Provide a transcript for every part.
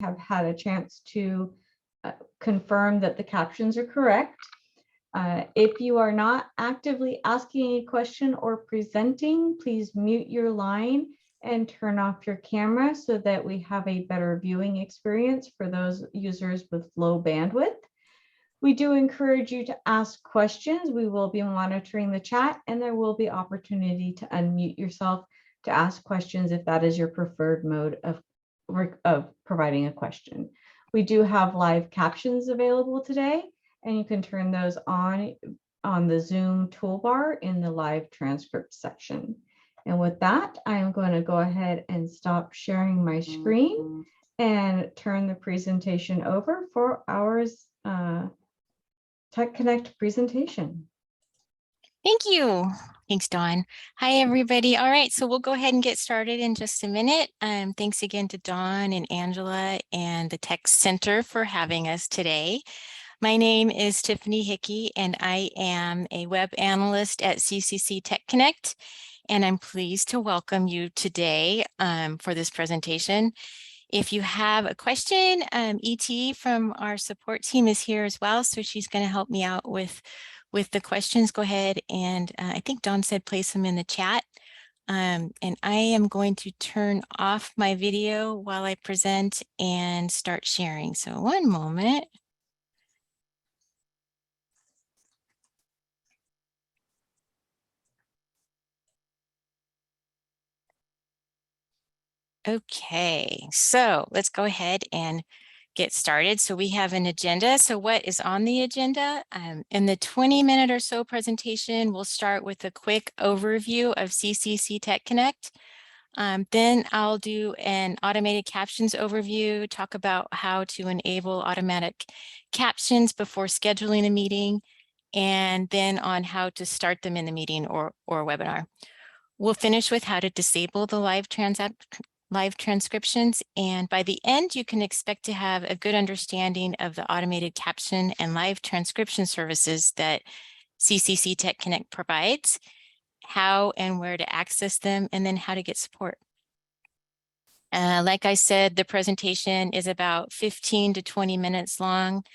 have had a chance to confirm that the captions are correct. If you are not actively asking a question or presenting, please mute your line and turn off your camera so that we have a better viewing experience for those users with low bandwidth. We do encourage you to ask questions. We will be monitoring the chat, and there will be opportunity to unmute yourself to ask questions if that is your preferred mode of providing a question. We do have live captions available today, and you can turn those on the Zoom toolbar in the live transcript section. And with that, I am going to go ahead and stop sharing my screen and turn the presentation over for our Tech Connect presentation. Thank you. Thanks, Dawn. Hi, everybody. All right, so we'll go ahead and get started in just a minute. Thanks again to Dawn and Angela and the Tech Center for having us today. My name is Tiffany Hickey, and I am a web analyst at CCC Tech Connect, and I'm pleased to welcome you today for this presentation. If you have a question, ET from our support team is here as well, so she's going to help me out with the questions. Go ahead and I think Dawn said place them in the chat. And I am going to turn off my video while I present and start sharing. So one moment. Okay, so let's go ahead and get started. So we have an agenda. So what is on the agenda? In the 20-minute or so presentation, we'll start with a quick overview of CCC Tech Connect. Then I'll do an automated captions overview, talk about how to enable automatic captions before scheduling a meeting, and then on how to start them in the meeting or webinar. We'll finish with how to disable the live transcriptions, and by the end, you can expect to have a good understanding of the automated caption and live transcription services that CCC Tech Connect provides, how and where to access them, and then how to get support. Like I said, the presentation is about 15 to 20 minutes long.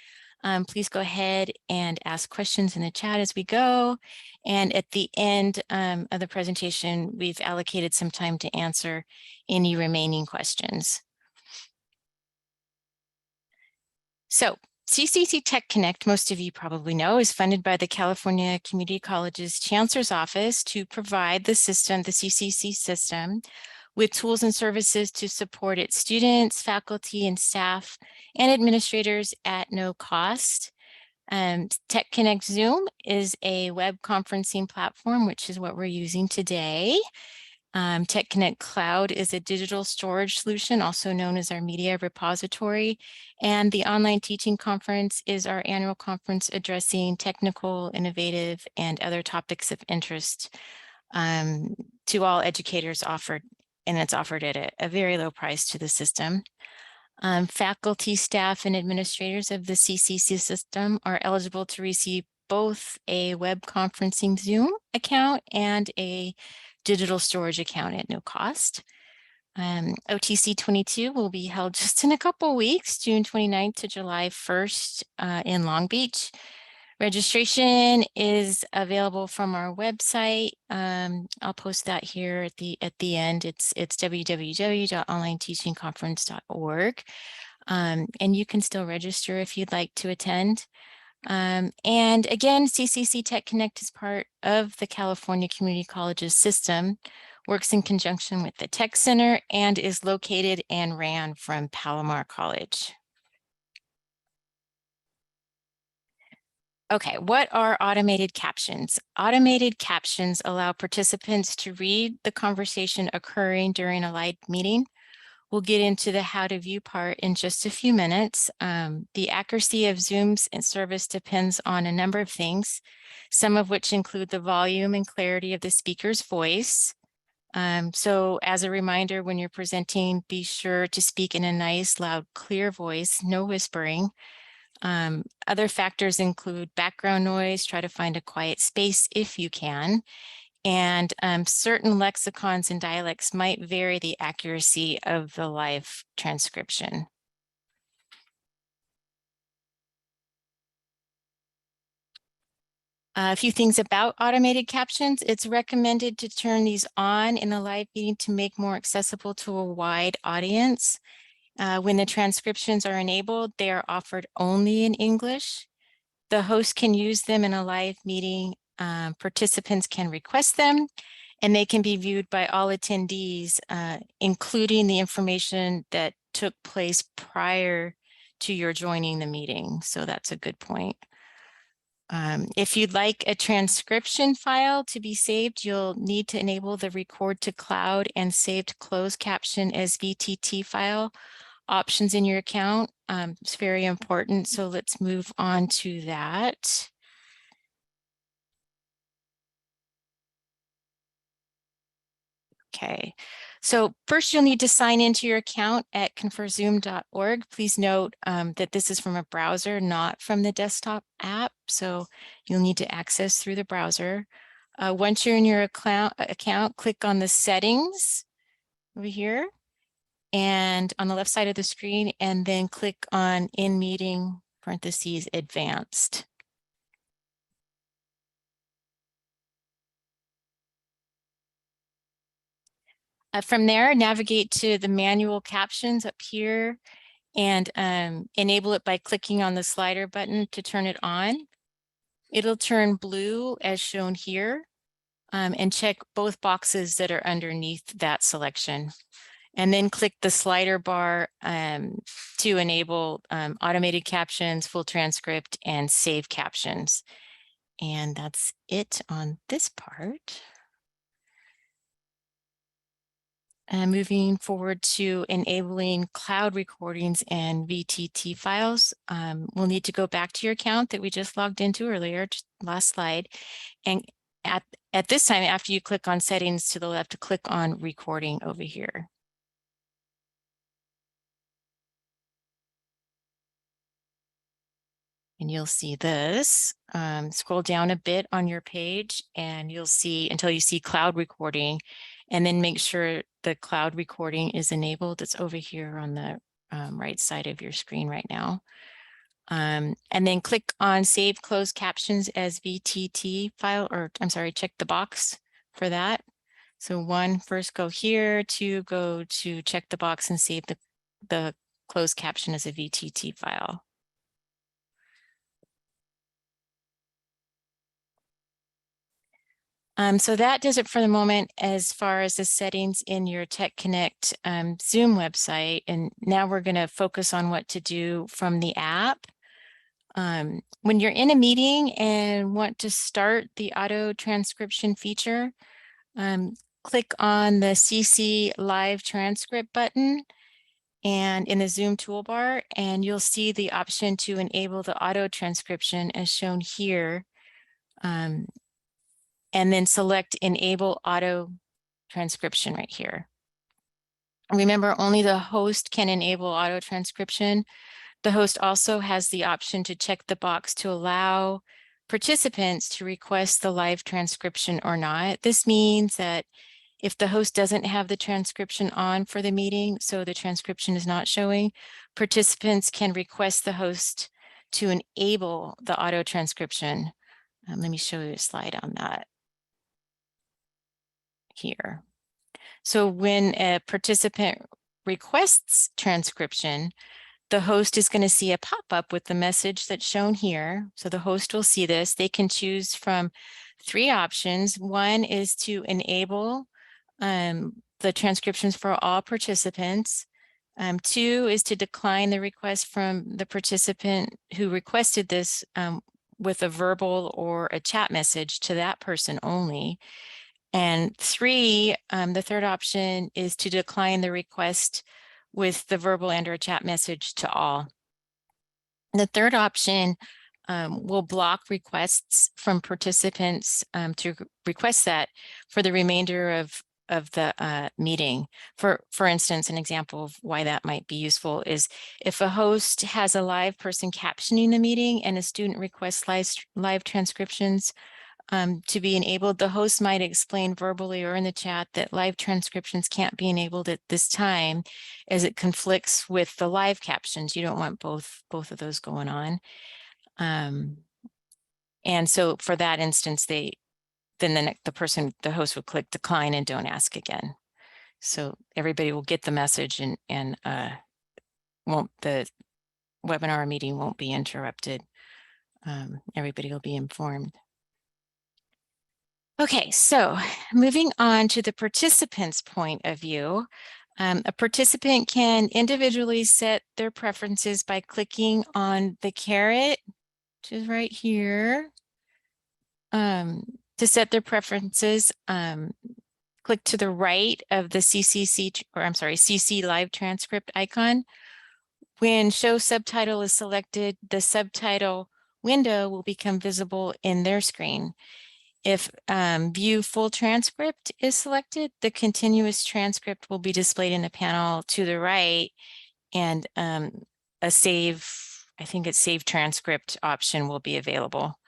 Please go ahead and ask questions in the chat as we go. And at the end of the presentation, we've allocated some time to answer any remaining questions. So CCC Tech Connect, most of you probably know, is funded by the California Community College's Chancellor's Office to provide the system, the CCC system, with tools and services to support its students, faculty, and staff, and administrators at no cost. Tech Connect Zoom is a web conferencing platform, which is what we're using today. Tech Connect Cloud is a digital storage solution, also known as our media repository. And the online teaching conference is our annual conference addressing technical, innovative, and other topics of interest to all educators offered. And it's offered at a very low price to the system. Faculty, staff, and administrators of the CCC system are eligible to receive both a web conferencing Zoom account and a digital storage account at no cost. OTC 22 will be held just in a couple weeks, June 29th to July 1st in Long Beach. Registration is available from our website. I'll post that here at the end. It's www.onlineteachingconference.org. And you can still register if you'd like to attend. And again, CCC Tech Connect is part of the California Community Colleges system, works in conjunction with the Tech Center, and is located and ran from Palomar College. Okay, what are automated captions? Automated captions allow participants to read the conversation occurring during a live meeting. We'll get into the how to view part in just a few minutes. The accuracy of Zoom's service depends on a number of things, some of which include the volume and clarity of the speaker's voice. So as a reminder, when you're presenting, be sure to speak in a nice, loud, clear voice, no whispering. Other factors include background noise, try to find a quiet space if you can, and certain lexicons and dialects might vary the accuracy of the live transcription. A few things about automated captions. It's recommended to turn these on in a live meeting to make more accessible to a wide audience. When the transcriptions are enabled, they are offered only in English. The host can use them in a live meeting. Participants can request them, and they can be viewed by all attendees, including the information that took place prior to your joining the meeting. So that's a good point. If you'd like a transcription file to be saved, you'll need to enable the record to cloud and saved closed caption as VTT file options in your account. It's very important. So let's move on to that. Okay, so first you'll need to sign into your account at conferzoom.org. Please note that this is from a browser, not from the desktop app. So you'll need to access through the browser. Once you're in your account, click on the settings over here and on the left side of the screen, and then click on in meeting parentheses advanced. From there, navigate to the manual captions up here and enable it by clicking on the slider button to turn it on. It'll turn blue as shown here, and check both boxes that are underneath that selection. And then click the slider bar to enable automated captions, full transcript, and save captions. And that's it on this part. Moving forward to enabling cloud recordings and VTT files, we'll need to go back to your account that we just logged into earlier, just last slide. And at this time, after you click on settings to the left, to click on recording over here. And you'll see this. Scroll down a bit on your page and you'll see until you see cloud recording, and then make sure the cloud recording is enabled. It's over here on the right side of your screen right now. And then click on Save Closed Captions as VTT file, or I'm sorry, check the box for that. So one, first go here, two, go to check the box and save the closed caption as a VTT file. So that does it for the moment as far as the settings in your Tech Connect Zoom website. And now we're going to focus on what to do from the app. When you're in a meeting and want to start the auto transcription feature, click on the CC Live Transcript button and in the Zoom toolbar, and you'll see the option to enable the auto transcription as shown here. And then select Enable Auto Transcription right here. Remember, only the host can enable auto transcription. The host also has the option to check the box to allow participants to request the live transcription or not. This means that if the host doesn't have the transcription on for the meeting, so the transcription is not showing, participants can request the host to enable the auto transcription. Let me show you a slide on that here. So when a participant requests transcription, the host is going to see a pop-up with the message that's shown here. So the host will see this. They can choose from 3 options. One is to enable the transcriptions for all participants. 2 is to decline the request from the participant who requested this with a verbal or a chat message to that person only. And 3, the third option is to decline the request with the verbal and or chat message to all. The third option will block requests from participants to request that for the remainder of the meeting. For instance, an example of why that might be useful is if a host has a live person captioning the meeting and a student requests live transcriptions to be enabled, the host might explain verbally or in the chat that live transcriptions can't be enabled at this time as it conflicts with the live captions. You don't want both of those going on. And so for that instance, then the host would click decline and don't ask again. So everybody will get the message and the webinar meeting won't be interrupted. Everybody will be informed. Okay, so moving on to the participant's point of view. A participant can individually set their preferences by clicking on the caret, which is right here. To set their preferences, click to the right of the CC live transcript icon. When show subtitle is selected, the subtitle window will become visible in their screen. If view full transcript is selected, the continuous transcript will be displayed in the panel to the right, and save transcript option will be available.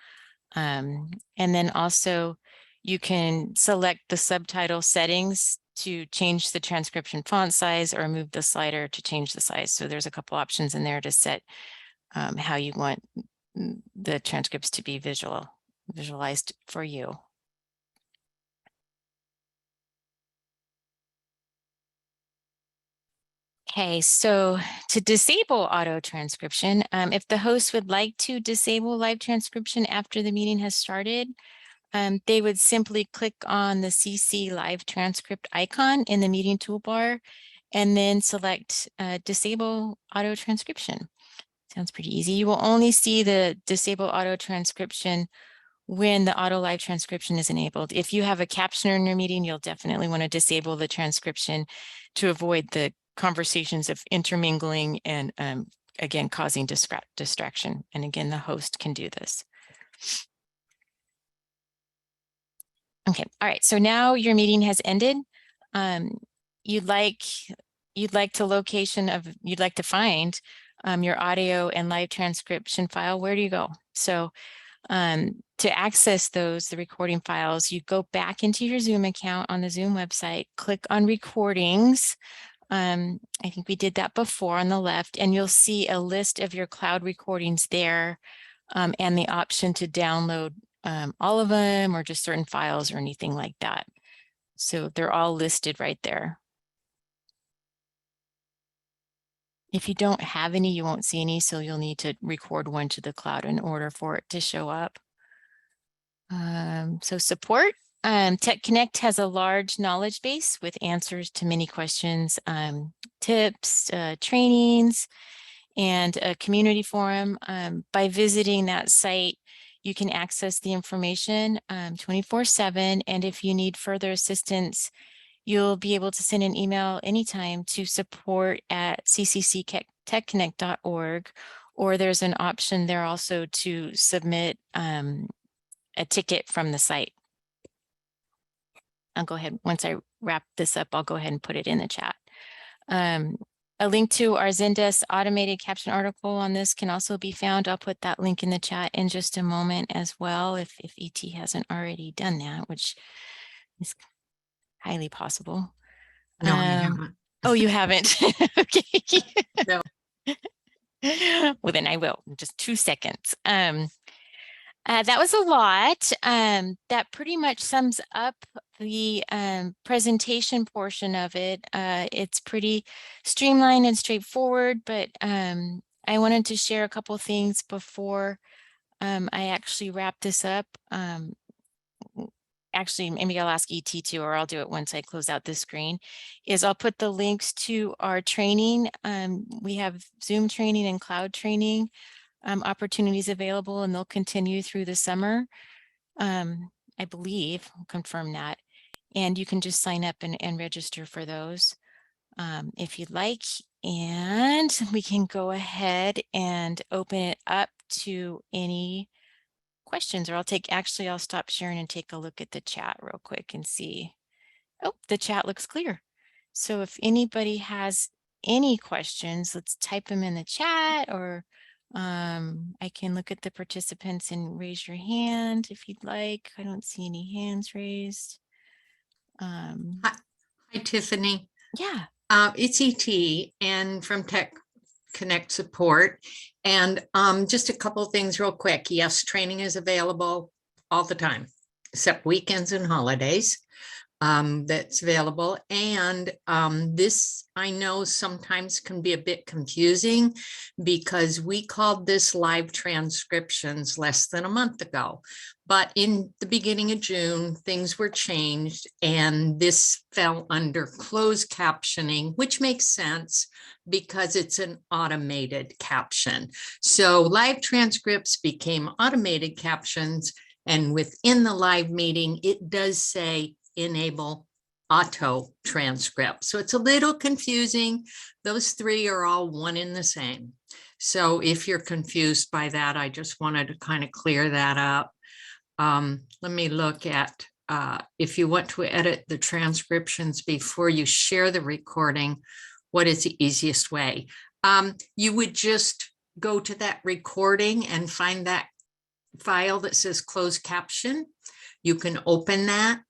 And then also you can select the subtitle settings to change the transcription font size or move the slider to change the size. So there's a couple options in there to set how you want the transcripts to be visualized for you. Okay, so to disable auto transcription, if the host would like to disable live transcription after the meeting has started, they would simply click on the CC live transcript icon in the meeting toolbar and then select disable auto transcription. Sounds pretty easy. You will only see the disable auto transcription when the auto live transcription is enabled. If you have a captioner in your meeting, you'll definitely want to disable the transcription to avoid the conversations of intermingling and again, causing distraction. And again, the host can do this. Okay, all right, so now your meeting has ended. You'd like to find your audio and live transcription file. Where do you go? So to access the recording files, you go back into your Zoom account on the Zoom website, click on recordings. I think we did that before on the left, and you'll see a list of your cloud recordings there, and the option to download all of them or just certain files or anything like that. So they're all listed right there. If you don't have any, you won't see any, so you'll need to record one to the cloud in order for it to show up. So support. Tech Connect has a large knowledge base with answers to many questions, tips, trainings, and a community forum. By visiting that site, you can access the information 24/7. And if you need further assistance, you'll be able to send an email anytime to support@ccctechconnect.org, or there's an option there also to submit a ticket from the site. I'll go ahead, once I wrap this up, I'll go ahead and put it in the chat. A link to our Zendesk automated caption article on this can also be found. I'll put that link in the chat in just a moment as well, if ET hasn't already done that, which is highly possible. No, I haven't. Oh, you haven't? Okay. No. Well, then I will in just 2 seconds. That was a lot. That pretty much sums up the presentation portion of it. It's pretty streamlined and straightforward, but I wanted to share a couple things before I actually wrap this up. Actually, maybe I'll ask ET too, or I'll do it once I close out this screen, is I'll put the links to our training. We have Zoom training and cloud training opportunities available, and they'll continue through the summer. I believe, I'll confirm that. And you can just sign up and register for those if you'd like. And we can go ahead and open it up to any questions, or I'll stop sharing and take a look at the chat real quick and see. Oh, the chat looks clear. So if anybody has any questions, let's type them in the chat, or I can look at the participants and raise your hand if you'd like. I don't see any hands raised. Hi, Tiffany. Yeah. It's ET, and from Connect support. And just a couple of things real quick. Yes, training is available all the time, except weekends and holidays. That's available. And this, I know, sometimes can be a bit confusing because we called this live transcriptions less than a month ago. But in the beginning of June, things were changed and this fell under closed captioning, which makes sense because it's an automated caption. So live transcripts became automated captions, and within the live meeting, it does say enable auto transcript. So it's a little confusing. Those three are all one in the same. So if you're confused by that, I just wanted to kind of clear that up. Let me look at if you want to edit the transcriptions before you share the recording, what is the easiest way? You would just go to that recording and find that file that says closed caption. You can open that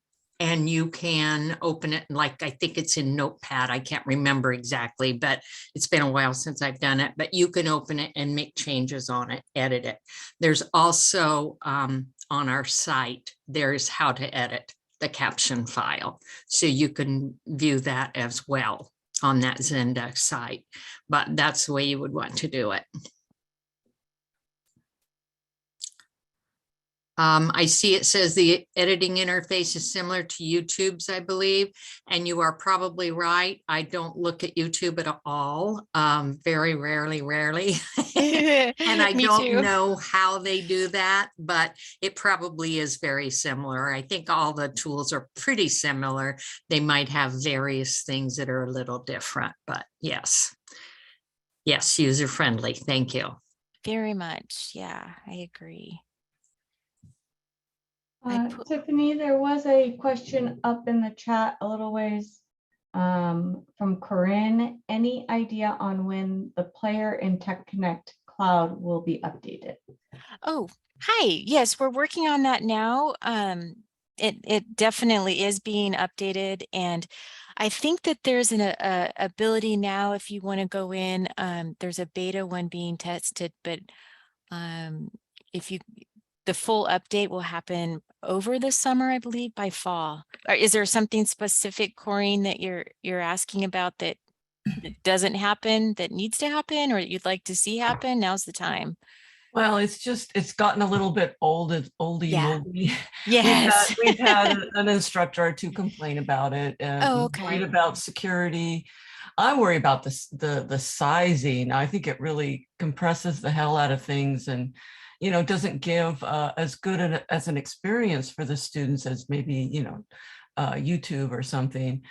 and you can open it like, I think it's in Notepad. I can't remember exactly, but it's been a while since I've done it, but you can open it and make changes on it, edit it. There's also on our site, there's how to edit the caption file. So you can view that as well on that Zendesk site, but that's the way you would want to do it. I see it says the editing interface is similar to YouTube's, I believe, and you are probably right. I don't look at YouTube at all, very rarely. And I Me don't too. know how they do that, but it probably is very similar. I think all the tools are pretty similar. They might have various things that are a little different, but yes, user friendly. Thank you. Very much. Yeah, I agree. Tiffany, there was a question up in the chat a little ways from Corinne. Any idea on when the player in Tech Connect Cloud will be updated? Oh, hi. Yes, we're working on that now. It definitely is being updated, and I think that there's an ability now if you want to go in. There's a beta one being tested, but if you the full update will happen over the summer, I believe, by fall. Or is there something specific, Corinne, that you're asking about that doesn't happen, that needs to happen, or you'd like to see happen? Now's the time. Well, it's gotten a little bit oldie Yeah. moldie. Yes. We've had an instructor or two complain about it, and Oh, okay. worried about security. I worry about the sizing. I think it really compresses the hell out of things, and doesn't give as good as an experience for the students as maybe YouTube or something.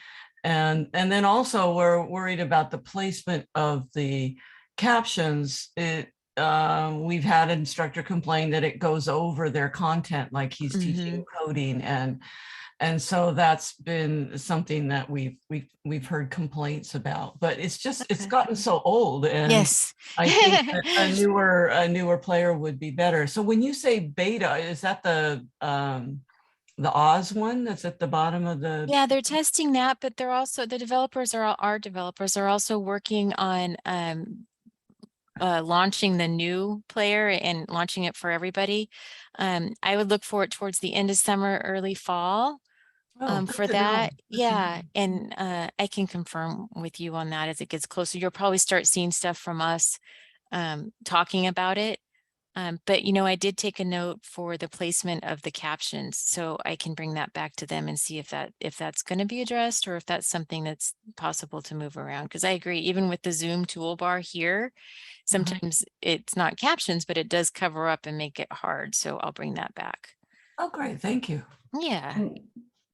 And then also we're worried about the placement of the captions. We've had an instructor complain that it goes over their content, like he's teaching coding, and so that's been something that we've heard complaints about. But it's gotten so old, and Yes. I think that a newer player would be better. So when you say beta, is that the Oz one that's at the bottom of the? Yeah, they're testing that, but they're also our developers are also working on launching the new player and launching it for everybody. I would look for it towards the end of summer, early fall. For that. Yeah. And I can confirm with you on that as it gets closer. You'll probably start seeing stuff from us talking about it. But I did take a note for the placement of the captions, so I can bring that back to them and see if that's going to be addressed, or if that's something that's possible to move around. Because I agree, even with the Zoom toolbar here, sometimes it's not captions, but it does cover up and make it hard. So I'll bring that back. Oh, great. Thank you. Yeah.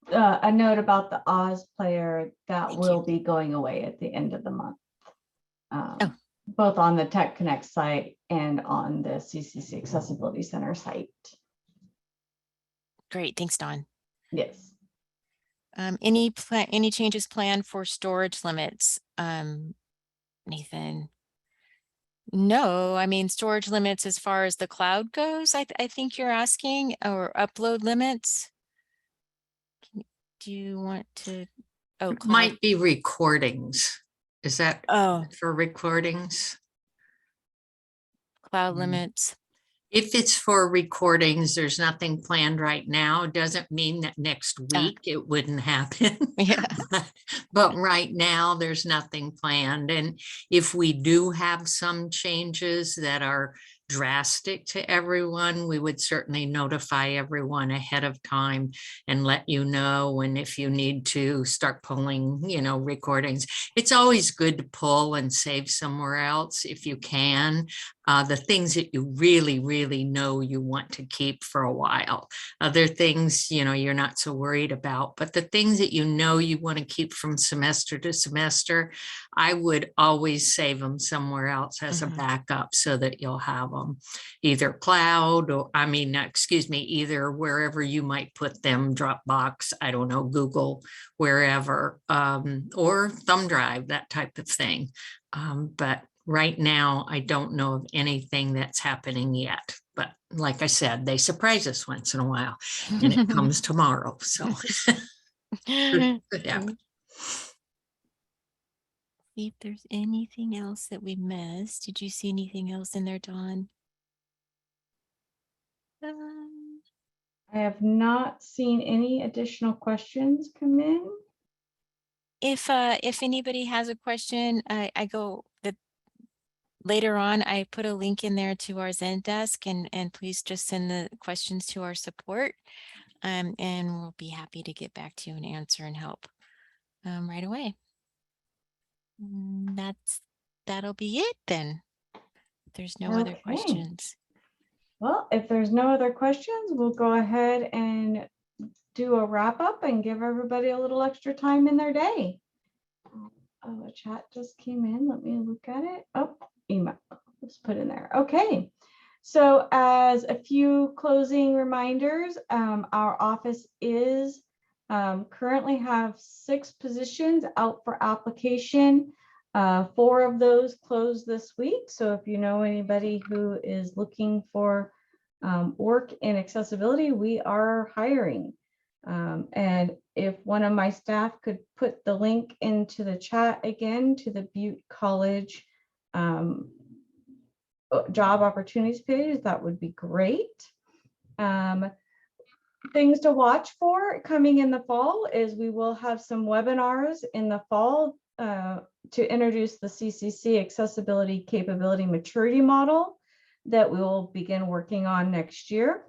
A note about the Oz player that Thank will you. be going away at the end of the month. Oh. Both on the Tech Connect site and on the CCC Accessibility Center site. Great. Thanks, Dawn. Yes. Any changes planned for storage limits, Nathan? No, I mean, storage limits as far as the cloud goes, I think you're asking, or upload limits. Do you want to? Oh, It might be recordings. Is that for recordings? cloud Mm. limits. If it's for recordings, there's nothing planned right now. Doesn't mean that next week it wouldn't happen. Yeah. But right now, there's nothing planned. And if we do have some changes that are drastic to everyone, we would certainly notify everyone ahead of time and let you know. And if you need to start pulling, recordings, it's always good to pull and save somewhere else if you can. The things that you really, really know you want to keep for a while. Other things, you're not so worried about, but the things that you know you want to keep from semester to semester, I would always save them somewhere else as a Mhm. backup so that you'll have them either cloud or, either wherever you might put them, Dropbox, I don't know, Google, wherever, or thumb drive, that type of thing. But right now, I don't know of anything that's happening yet. But like I said, they surprise us once in a while, and it comes tomorrow. So could happen. See if there's anything else that we missed. Did you see anything else in there, Dawn? I have not seen any additional questions come in. If anybody has a question, I go the later on, I put a link in there to our Zendesk, and please just send the questions to our support, and we'll be happy to get back to you and answer and help right away. That'll be it then. If there's no other Okay. questions. Well, if there's no other questions, we'll go ahead and do a wrap up and give everybody a little extra time in their day. Oh, a chat just came in. Let me look at it. Oh, email. Let's put in there. Okay. So as a few closing reminders, our office is currently have 6 positions out for application. 4 of those closed this week. So if you know anybody who is looking for work in accessibility, we are hiring. And if one of my staff could put the link into the chat again to the Butte College job opportunities page, that would be great. Things to watch for coming in the fall is we will have some webinars in the fall to introduce the CCC Accessibility Capability Maturity Model that we will begin working on next year.